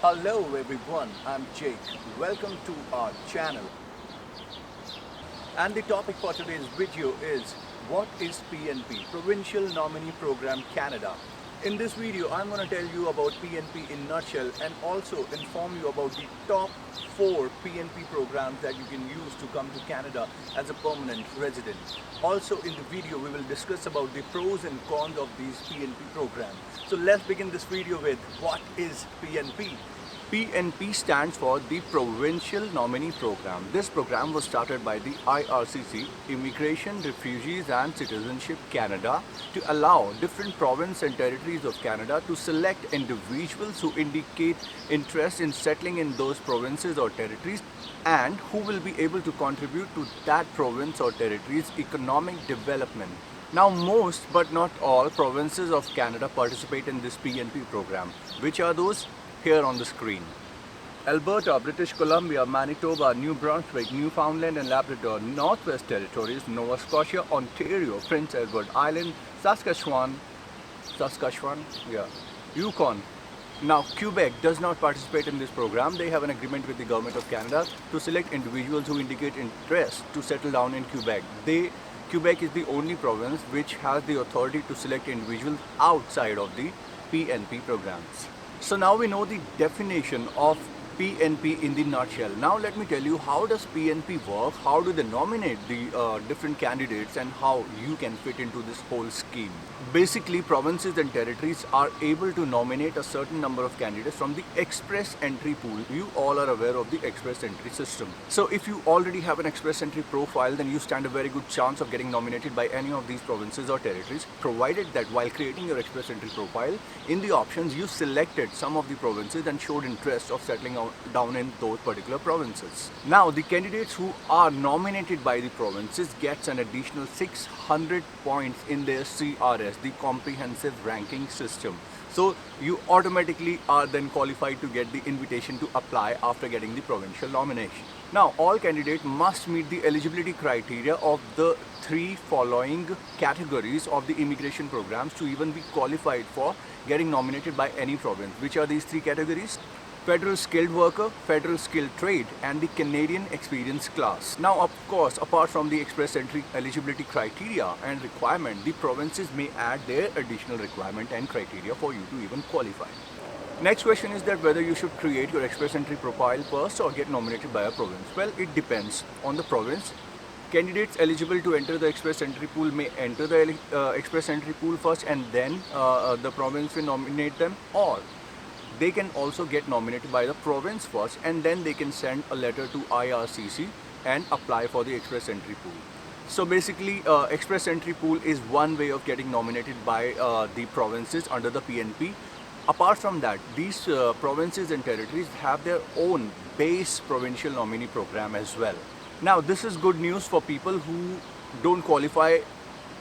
Hello everyone, I'm Jake. Welcome to our channel. And the topic for today's video is what is PNP, Provincial Nominee Program Canada. In this video, I'm going to tell you about PNP in nutshell and also inform you about the top 4 PNP programs that you can use to come to Canada as a permanent resident. Also in the video, we will discuss about the pros and cons of these PNP programs. So let's begin this video with what is PNP. PNP stands for the Provincial Nominee Program. This program was started by the IRCC, Immigration, Refugees and Citizenship Canada, to allow different provinces and territories of Canada to select individuals who indicate interest in settling in those provinces or territories and who will be able to contribute to that province or territory's economic development. Now, most but not all provinces of Canada participate in this PNP program. Which are those? Here on the screen. Alberta, British Columbia, Manitoba, New Brunswick, Newfoundland and Labrador, Northwest Territories, Nova Scotia, Ontario, Prince Edward Island, Saskatchewan, Yukon. Now, Quebec does not participate in this program. They have an agreement with the Government of Canada to select individuals who indicate interest to settle down in Quebec. Quebec is the only province which has the authority to select individuals outside of the PNP programs. So now we know the definition of PNP in the nutshell. Now let me tell you, how does PNP work, how do they nominate the different candidates and how you can fit into this whole scheme. Basically, provinces and territories are able to nominate a certain number of candidates from the express entry pool. You all are aware of the express entry system. So if you already have an express entry profile, then you stand a very good chance of getting nominated by any of these provinces or territories, provided that while creating your express entry profile, in the options you selected some of the provinces and showed interest of settling down in those particular provinces. Now, the candidates who are nominated by the provinces gets an additional 600 points in their CRS, the comprehensive ranking system. So you automatically are then qualified to get the invitation to apply after getting the provincial nomination. Now, all candidates must meet the eligibility criteria of the 3 following categories of the immigration programs to even be qualified for getting nominated by any province. Which are these 3 categories? Federal Skilled Worker, Federal Skilled Trade and the Canadian Experience class. Now, of course, apart from the express entry eligibility criteria and requirement, the provinces may add their additional requirement and criteria for you to even qualify. Next question is that whether you should create your express entry profile first or get nominated by a province. Well, it depends on the province. Candidates eligible to enter the express entry pool may enter the express entry pool first and then the province will nominate them, or they can also get nominated by the province first and then they can send a letter to IRCC and apply for the express entry pool. So basically, express entry pool is one way of getting nominated by the provinces under the PNP. Apart from that, these provinces and territories have their own base provincial nominee program as well. Now, this is good news for people who don't qualify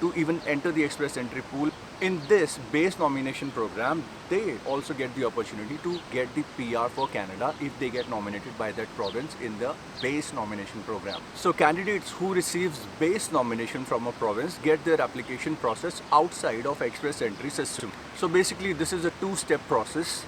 to even enter the express entry pool. In this base nomination program, they also get the opportunity to get the PR for Canada if they get nominated by that province in the base nomination program. So candidates who receives base nomination from a province get their application process outside of express entry system. So basically, this is a 2-step process.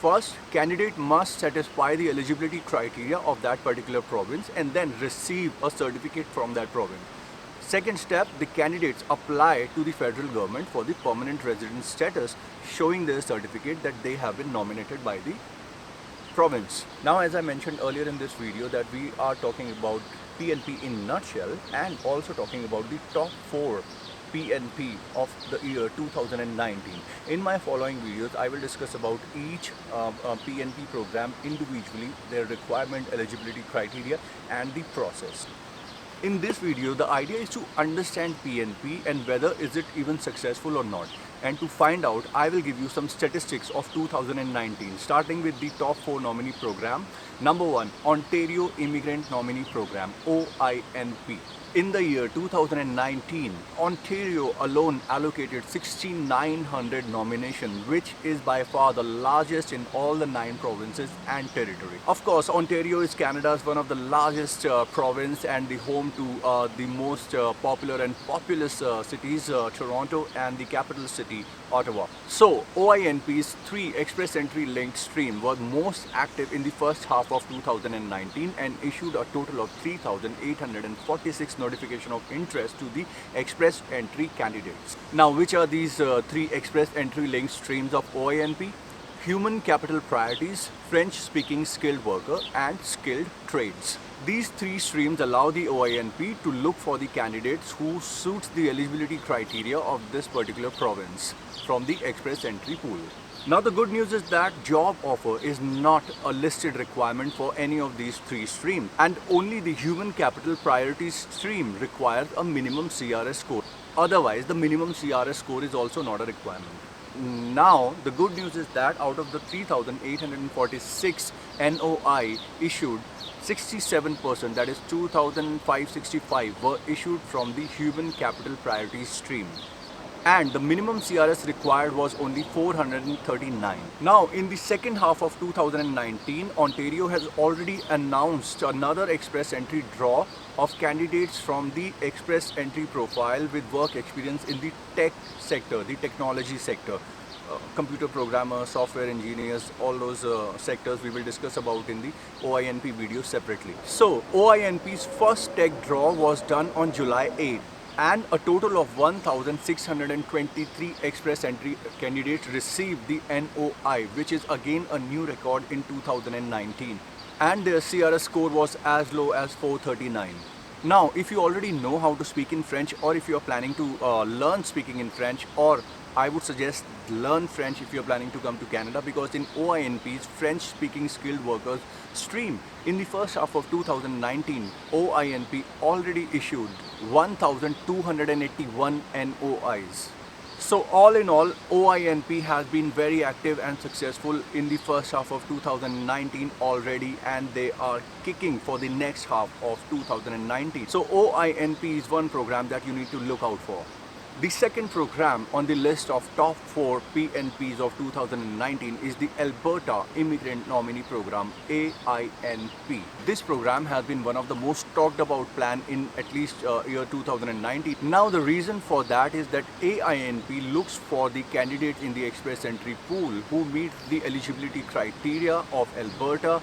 First, candidate must satisfy the eligibility criteria of that particular province and then receive a certificate from that province. Second step, the candidates apply to the federal government for the permanent residence status, showing their certificate that they have been nominated by the province. Now, as I mentioned earlier in this video, that we are talking about PNP in nutshell and also talking about the top 4 PNP of the year 2019. In my following videos, I will discuss about each PNP program individually, their requirement, eligibility criteria and the process. In this video, the idea is to understand PNP and whether is it even successful or not. And to find out, I will give you some statistics of 2019, starting with the top 4 nominee program. Number 1, Ontario Immigrant Nominee Program, OINP. In the year 2019, Ontario alone allocated 6,900 nominations, which is by far the largest in all the 9 provinces and territory. Of course, Ontario is Canada's one of the largest province and the home to the most popular and populous cities, Toronto and the capital city, Ottawa. So, OINP's 3 express entry linked stream was most active in the first half of 2019 and issued a total of 3,846 notification of interest to the express entry candidates. Now, which are these 3 express entry linked streams of OINP? Human capital priorities, French speaking skilled worker and skilled trades. These 3 streams allow the OINP to look for the candidates who suits the eligibility criteria of this particular province from the express entry pool. Now the good news is that job offer is not a listed requirement for any of these 3 streams, and only the human capital priorities stream requires a minimum CRS score. Otherwise, the minimum CRS score is also not a requirement. Now, the good news is that out of the 3,846 NOI issued, 67%, that is 2,565, were issued from the human capital priorities stream. And the minimum CRS required was only 439. Now, in the second half of 2019, Ontario has already announced another express entry draw of candidates from the express entry profile with work experience in the tech sector, the technology sector. Computer programmers, software engineers, all those sectors we will discuss about in the OINP video separately. So, OINP's first tech draw was done on July 8th. And a total of 1,623 express entry candidates received the NOI, which is again a new record in 2019. And their CRS score was as low as 439. Now, if you already know how to speak in French, or if you are planning to learn speaking in French, or I would suggest learn French if you are planning to come to Canada, because in OINP's French-speaking skilled workers stream, in the first half of 2019, OINP already issued 1,281 NOIs. So all in all, OINP has been very active and successful in the first half of 2019 already, and they are kicking for the next half of 2019. So OINP is one program that you need to look out for. The second program on the list of top 4 PNPs of 2019 is the Alberta Immigrant Nominee Program, AINP. This program has been one of the most talked about plan in at least year 2019. Now the reason for that is that AINP looks for the candidates in the express entry pool who meet the eligibility criteria of Alberta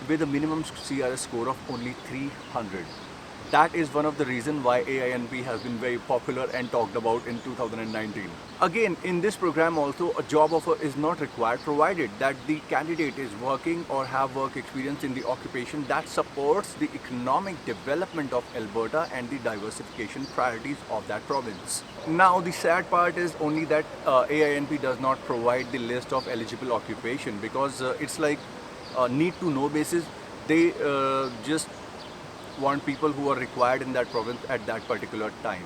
with a minimum CRS score of only 300. That is one of the reasons why AINP has been very popular and talked about in 2019. Again, in this program also, a job offer is not required provided that the candidate is working or have work experience in the occupation that supports the economic development of Alberta and the diversification priorities of that province. Now, the sad part is only that AINP does not provide the list of eligible occupation, because it's like need to know basis. They just want people who are required in that province at that particular time.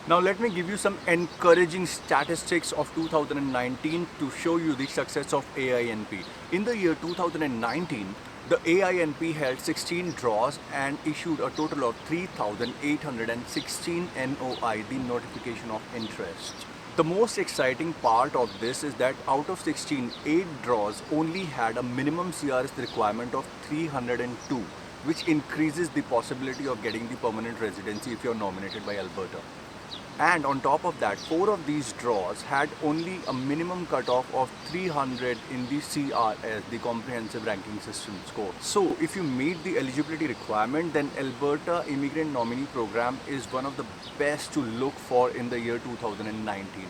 Now let me give you some encouraging statistics of 2019 to show you the success of AINP. In the year 2019, the AINP held 16 draws and issued a total of 3,816 NOI, the notification of interest. The most exciting part of this is that out of 16, 8 draws only had a minimum CRS requirement of 302. Which increases the possibility of getting the permanent residency if you're nominated by Alberta. And on top of that, 4 of these draws had only a minimum cutoff of 300 in the CRS, the Comprehensive Ranking System score. So if you meet the eligibility requirement, then Alberta Immigrant Nominee Program is one of the best to look for in the year 2019.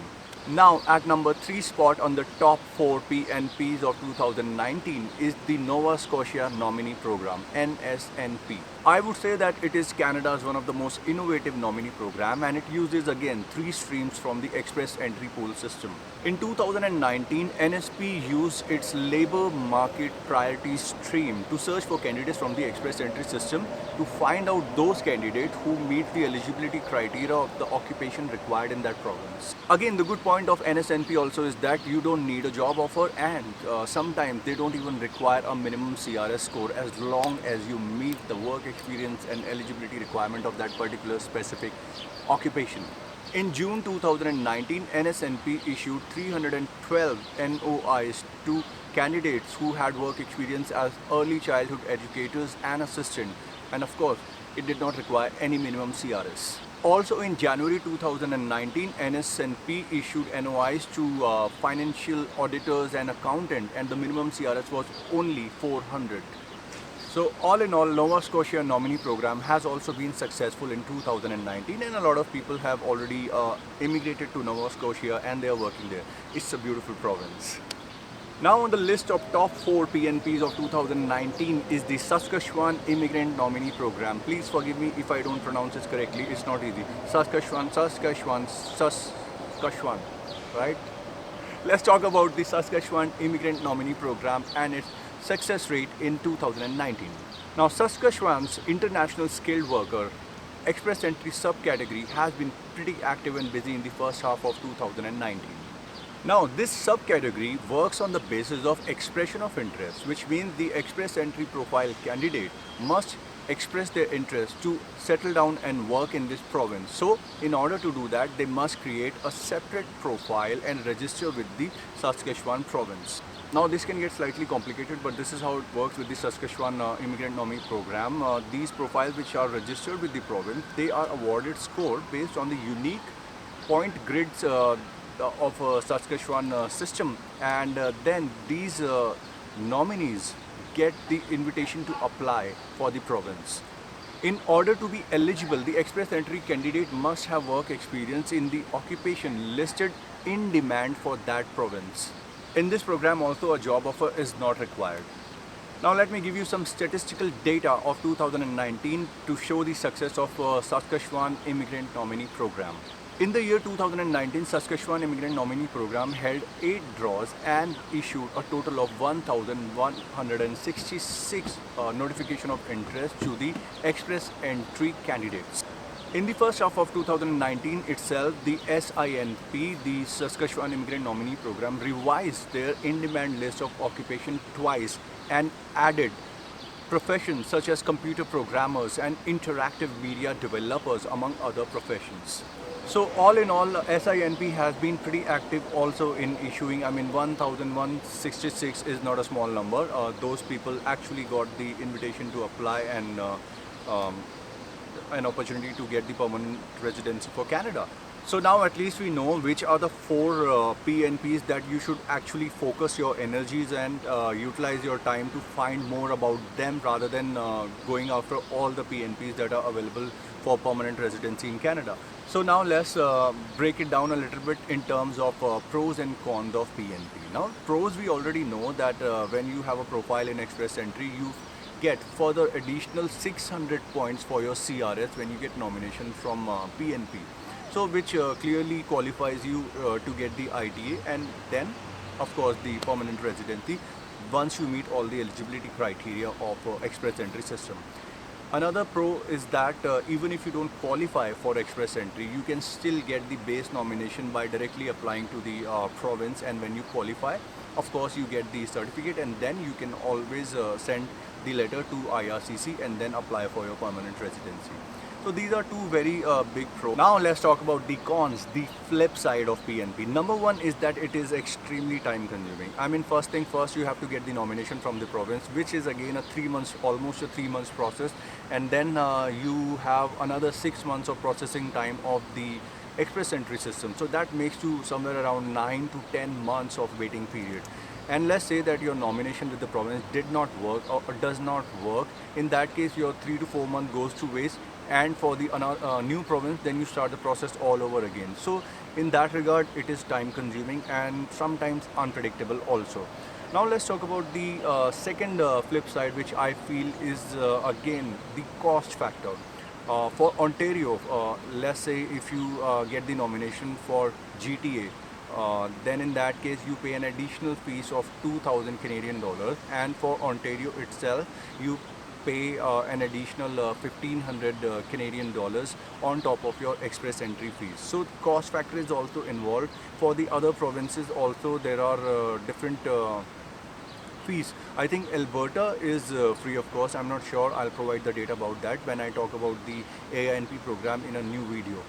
Now, at number 3 spot on the top 4 PNPs of 2019 is the Nova Scotia Nominee Program, NSNP. I would say that it is Canada's one of the most innovative nominee program, and it uses again 3 streams from the express entry pool system. In 2019, NSP used its labor market priority stream to search for candidates from the express entry system to find out those candidates who meet the eligibility criteria of the occupation required in that province. Again, the good point point of NSNP also is that you don't need a job offer, and sometimes they don't even require a minimum CRS score as long as you meet the work experience and eligibility requirement of that particular specific occupation. In June 2019, NSNP issued 312 NOIs to candidates who had work experience as early childhood educators and assistant, and of course, it did not require any minimum CRS. Also in January 2019, NSNP issued NOIs to financial auditors and accountant, and the minimum CRS was only 400. So all in all, Nova Scotia nominee program has also been successful in 2019, and a lot of people have already immigrated to Nova Scotia and they are working there. It's a beautiful province. Now on the list of top 4 PNPs of 2019 is the Saskatchewan Immigrant Nominee Program. Please forgive me if I don't pronounce it correctly, it's not easy. Saskatchewan, right? Let's talk about the Saskatchewan Immigrant Nominee Program and its success rate in 2019. Now Saskatchewan's international skilled worker express entry subcategory has been pretty active and busy in the first half of 2019. Now, this subcategory works on the basis of expression of interest, which means the express entry profile candidate must express their interest to settle down and work in this province. So, in order to do that, they must create a separate profile and register with the Saskatchewan province. Now, this can get slightly complicated, but this is how it works with the Saskatchewan Immigrant Nominee Program. These profiles which are registered with the province, they are awarded score based on the unique point grids of Saskatchewan system, and then these nominees get the invitation to apply for the province. In order to be eligible, the express entry candidate must have work experience in the occupation listed in demand for that province. In this program also a job offer is not required. Now let me give you some statistical data of 2019 to show the success of Saskatchewan Immigrant Nominee Program. In the year 2019, Saskatchewan Immigrant Nominee Program held 8 draws and issued a total of 1,166 notification of interest to the express entry candidates. In the first half of 2019 itself, the SINP, the Saskatchewan Immigrant Nominee Program, revised their in-demand list of occupation twice and added professions such as computer programmers and interactive media developers among other professions. So all in all, SINP has been pretty active also in issuing. 1,166 is not a small number. Those people actually got the invitation to apply and an opportunity to get the permanent residency for Canada. So now at least we know which are the 4 PNPs that you should actually focus your energies and utilize your time to find more about them rather than going after all the PNPs that are available for permanent residency in Canada. So now let's break it down a little bit in terms of pros and cons of PNP. Now pros, we already know that when you have a profile in express entry, you get further additional 600 points for your CRS when you get nomination from PNP. So which clearly qualifies you to get the ITA and then of course the permanent residency once you meet all the eligibility criteria of express entry system. Another pro is that even if you don't qualify for express entry, you can still get the base nomination by directly applying to the province, and when you qualify, of course you get the certificate and then you can always send the letter to IRCC and then apply for your permanent residency. So these are 2 very big pros. Now let's talk about the cons, the flip side of PNP. Number 1 is that it is extremely time consuming. First thing first, you have to get the nomination from the province, which is again a 3 months, almost a 3 months process. And then you have another 6 months of processing time of the express entry system. So that makes you somewhere around 9 to 10 months of waiting period. And let's say that your nomination with the province did not work or does not work. In that case, your 3 to 4 months goes to waste. And for the new province, then you start the process all over again. So in that regard, it is time consuming and sometimes unpredictable also. Now let's talk about the second flip side, which I feel is again the cost factor. For Ontario, let's say if you get the nomination for GTA, then in that case you pay an additional fees of 2,000 Canadian dollars, and for Ontario itself you pay an additional 1500 Canadian dollars on top of your express entry fees. So cost factor is also involved. For the other provinces also there are different fees. I think Alberta is free of cost. I'm not sure. I'll provide the data about that when I talk about the AINP program in a new video.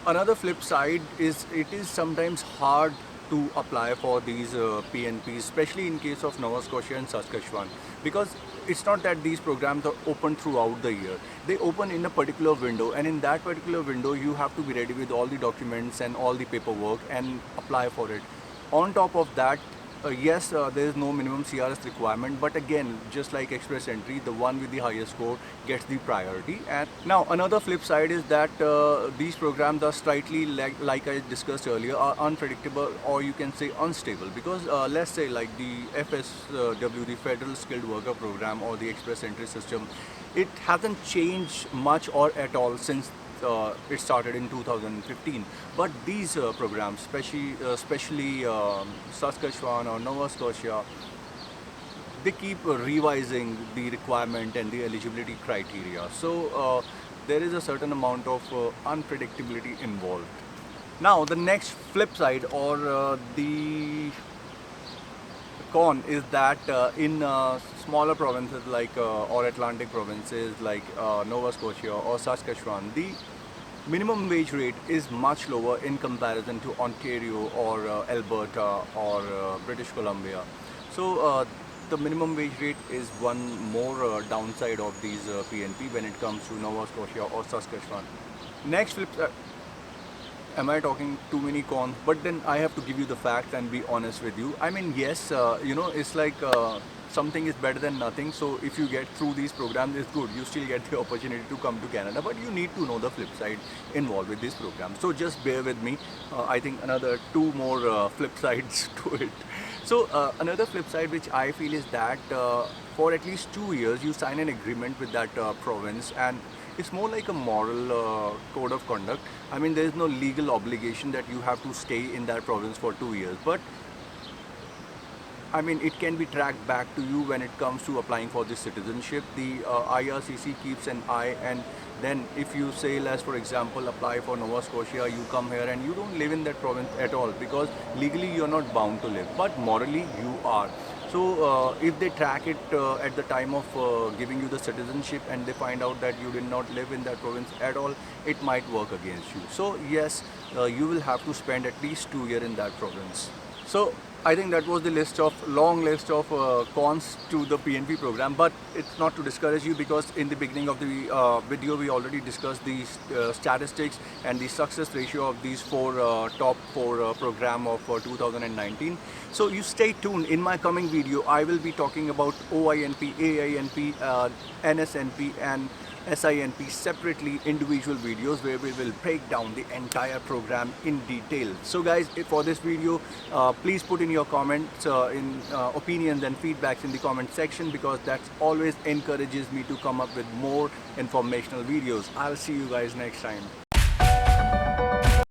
Another flip side is it is sometimes hard to apply for these PNPs, especially in case of Nova Scotia and Saskatchewan, because it's not that these programs are open throughout the year. They open in a particular window, and in that particular window you have to be ready with all the documents and all the paperwork and apply for it. On top of that, yes, there is no minimum CRS requirement, but again, just like express entry, the one with the highest score gets the priority. And now another flip side is that these programs are slightly, like I discussed earlier, are unpredictable, or you can say unstable, because let's say like the FSW, the Federal Skilled Worker Program, or the express entry system, it hasn't changed much or at all since it started in 2015. But these programs, especially Saskatchewan or Nova Scotia, they keep revising the requirement and the eligibility criteria. So there is a certain amount of unpredictability involved. Now the next flip side, or the con, is that in smaller provinces like or Atlantic provinces like Nova Scotia or Saskatchewan, the minimum wage rate is much lower in comparison to Ontario or Alberta or British Columbia. So the minimum wage rate is one more downside of these PNP when it comes to Nova Scotia or Saskatchewan. Next flip side. Am I talking too many cons? But then I have to give you the facts and be honest with you. I mean, yes, it's like something is better than nothing. So if you get through these programs, it's good. You still get the opportunity to come to Canada, but you need to know the flip side involved with this program. So just bear with me. I think another two more flip sides to it. So another flip side which I feel is that for at least 2 years you sign an agreement with that province, and it's more like a moral code of conduct. I mean, there is no legal obligation that you have to stay in that province for 2 years, but I mean, it can be tracked back to you when it comes to applying for this citizenship. The IRCC keeps an eye, and then if you say, let's for example apply for Nova Scotia, you come here and you don't live in that province at all, because legally you're not bound to live, but morally you are. So if they track it at the time of giving you the citizenship and they find out that you did not live in that province at all, it might work against you. So yes, you will have to spend at least 2 years in that province. So I think that was the long list of cons to the PNP program, but it's not to discourage you, because in the beginning of the video we already discussed the statistics and the success ratio of these top four program of 2019. So you stay tuned. In my coming video I will be talking about OINP, AINP, NSNP and SINP separately, individual videos where we will break down the entire program in detail. So guys, for this video, please put in your comments, opinions and feedbacks in the comment section, because that always encourages me to come up with more informational videos. I'll see you guys next time.